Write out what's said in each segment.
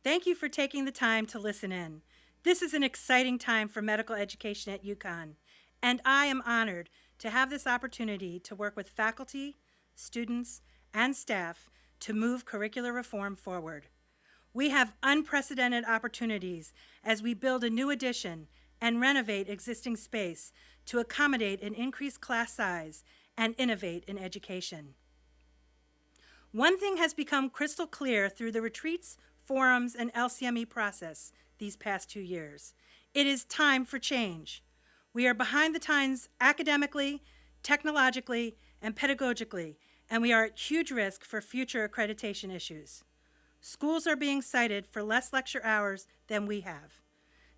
Thank you for taking the time to listen in. This is an exciting time for medical education at UCONN, and I am honored to have this opportunity to work with faculty, students, and staff to move curricular reform forward. We have unprecedented opportunities as we build a new addition and renovate existing space to accommodate an increased class size and innovate in education. One thing has become crystal clear through the retreats, forums, and LCME process these past 2 years. It is time for change. We are behind the times academically, technologically, and pedagogically, and we are at huge risk for future accreditation issues. Schools are being cited for less lecture hours than we have.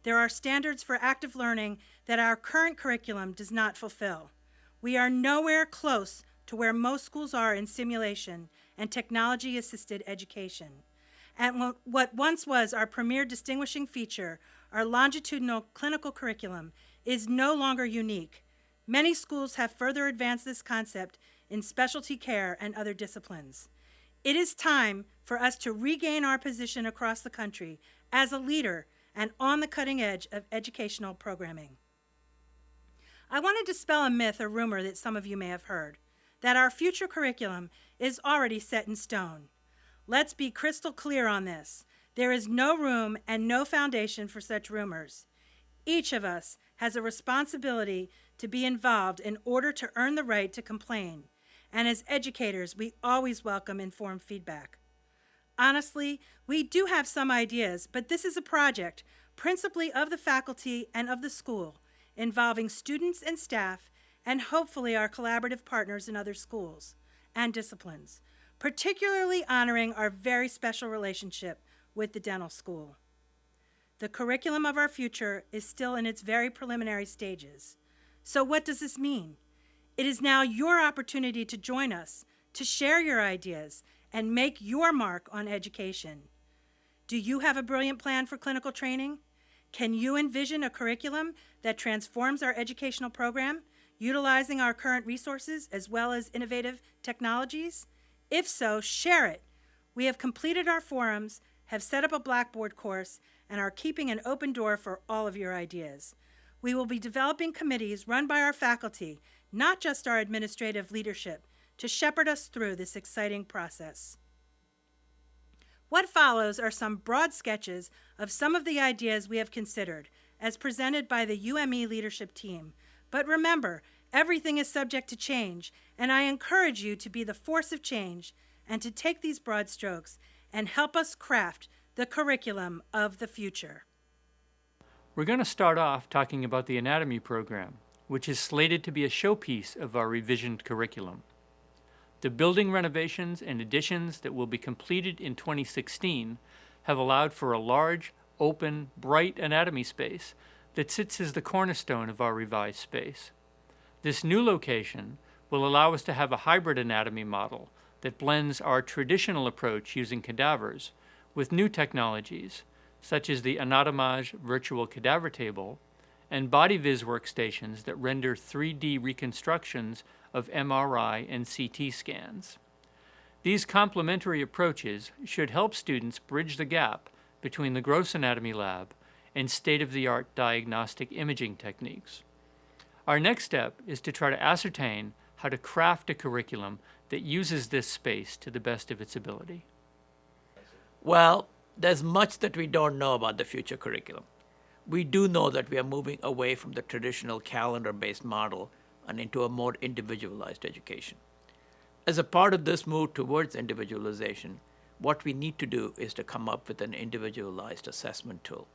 There are standards for active learning that our current curriculum does not fulfill. We are nowhere close to where most schools are in simulation and technology-assisted education. And what once was our premier distinguishing feature, our longitudinal clinical curriculum, is no longer unique. Many schools have further advanced this concept in specialty care and other disciplines. It is time for us to regain our position across the country as a leader and on the cutting edge of educational programming. I want to dispel a myth or rumor that some of you may have heard, that our future curriculum is already set in stone. Let's be crystal clear on this. There is no room and no foundation for such rumors. Each of us has a responsibility to be involved in order to earn the right to complain. And as educators, we always welcome informed feedback. Honestly, we do have some ideas, but this is a project principally of the faculty and of the school, involving students and staff, and hopefully our collaborative partners in other schools and disciplines, particularly honoring our very special relationship with the dental school. The curriculum of our future is still in its very preliminary stages. So what does this mean? It is now your opportunity to join us, to share your ideas, and make your mark on education. Do you have a brilliant plan for clinical training? Can you envision a curriculum that transforms our educational program, utilizing our current resources as well as innovative technologies? If so, share it. We have completed our forums, have set up a Blackboard course, and are keeping an open door for all of your ideas. We will be developing committees run by our faculty, not just our administrative leadership, to shepherd us through this exciting process. What follows are some broad sketches of some of the ideas we have considered, as presented by the UME leadership team. But remember, everything is subject to change, and I encourage you to be the force of change and to take these broad strokes and help us craft the curriculum of the future. We're going to start off talking about the anatomy program, which is slated to be a showpiece of our revisioned curriculum. The building renovations and additions that will be completed in 2016 have allowed for a large, open, bright anatomy space that sits as the cornerstone of our revised space. This new location will allow us to have a hybrid anatomy model that blends our traditional approach using cadavers with new technologies, such as the Anatomage virtual cadaver table and BodyViz workstations that render 3D reconstructions of MRI and CT scans. These complementary approaches should help students bridge the gap between the gross anatomy lab and state-of-the-art diagnostic imaging techniques. Our next step is to try to ascertain how to craft a curriculum that uses this space to the best of its ability. Well, there's much that we don't know about the future curriculum. We do know that we are moving away from the traditional calendar-based model and into a more individualized education. As a part of this move towards individualization, what we need to do is to come up with an individualized assessment tool.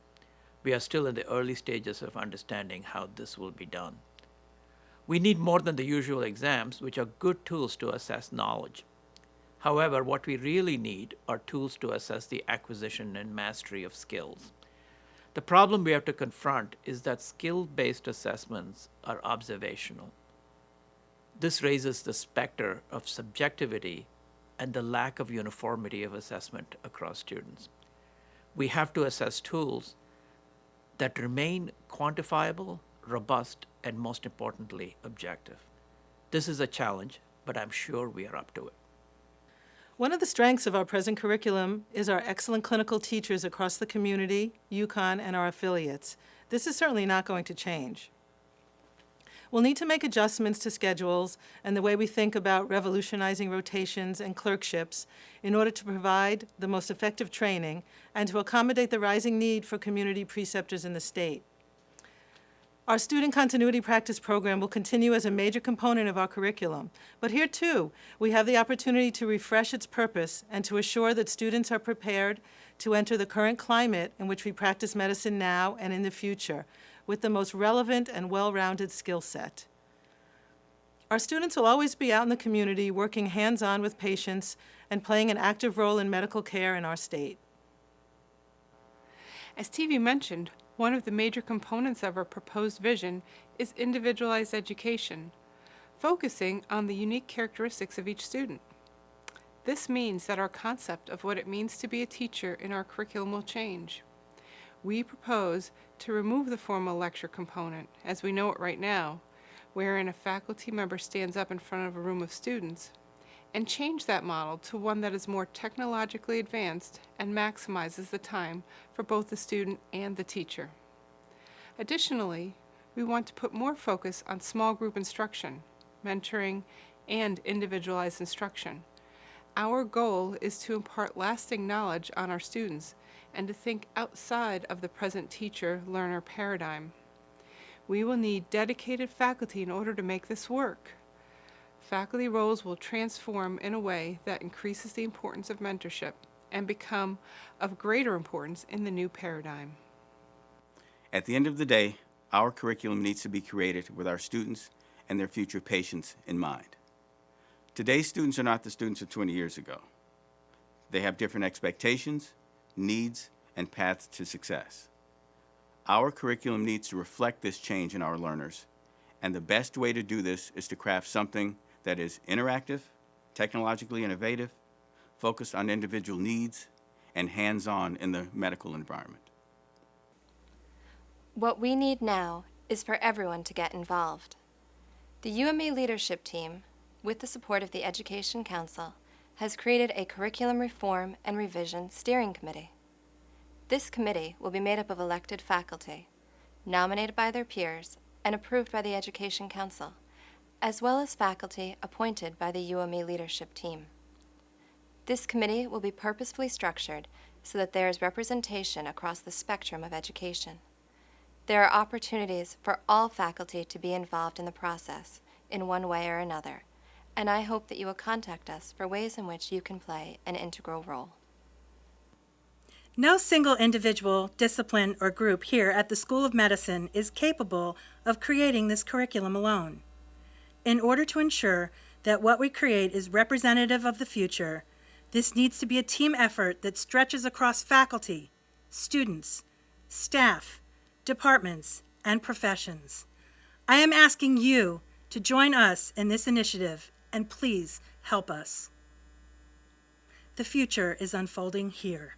We are still in the early stages of understanding how this will be done. We need more than the usual exams, which are good tools to assess knowledge. However, what we really need are tools to assess the acquisition and mastery of skills. The problem we have to confront is that skill-based assessments are observational. This raises the specter of subjectivity and the lack of uniformity of assessment across students. We have to assess tools that remain quantifiable, robust, and most importantly, objective. This is a challenge, but I'm sure we are up to it. One of the strengths of our present curriculum is our excellent clinical teachers across the community, UCONN, and our affiliates. This is certainly not going to change. We'll need to make adjustments to schedules and the way we think about revolutionizing rotations and clerkships in order to provide the most effective training and to accommodate the rising need for community preceptors in the state. Our student continuity practice program will continue as a major component of our curriculum, but here too, we have the opportunity to refresh its purpose and to assure that students are prepared to enter the current climate in which we practice medicine now and in the future, with the most relevant and well-rounded skill set. Our students will always be out in the community working hands-on with patients and playing an active role in medical care in our state. As TV mentioned, one of the major components of our proposed vision is individualized education, focusing on the unique characteristics of each student. This means that our concept of what it means to be a teacher in our curriculum will change. We propose to remove the formal lecture component, as we know it right now, wherein a faculty member stands up in front of a room of students, and change that model to one that is more technologically advanced and maximizes the time for both the student and the teacher. Additionally, we want to put more focus on small group instruction, mentoring, and individualized instruction. Our goal is to impart lasting knowledge on our students and to think outside of the present teacher-learner paradigm. We will need dedicated faculty in order to make this work. Faculty roles will transform in a way that increases the importance of mentorship and become of greater importance in the new paradigm. At the end of the day, our curriculum needs to be created with our students and their future patients in mind. Today's students are not the students of 20 years ago. They have different expectations, needs, and paths to success. Our curriculum needs to reflect this change in our learners, and the best way to do this is to craft something that is interactive, technologically innovative, focused on individual needs, and hands-on in the medical environment. What we need now is for everyone to get involved. The UMA leadership team, with the support of the Education Council, has created a curriculum reform and revision steering committee. This committee will be made up of elected faculty, nominated by their peers and approved by the Education Council, as well as faculty appointed by the UMA leadership team. This committee will be purposefully structured so that there is representation across the spectrum of education. There are opportunities for all faculty to be involved in the process in one way or another, and I hope that you will contact us for ways in which you can play an integral role. No single individual, discipline, or group here at the School of Medicine is capable of creating this curriculum alone. In order to ensure that what we create is representative of the future, this needs to be a team effort that stretches across faculty, students, staff, departments, and professions. I am asking you to join us in this initiative, and please help us. The future is unfolding here.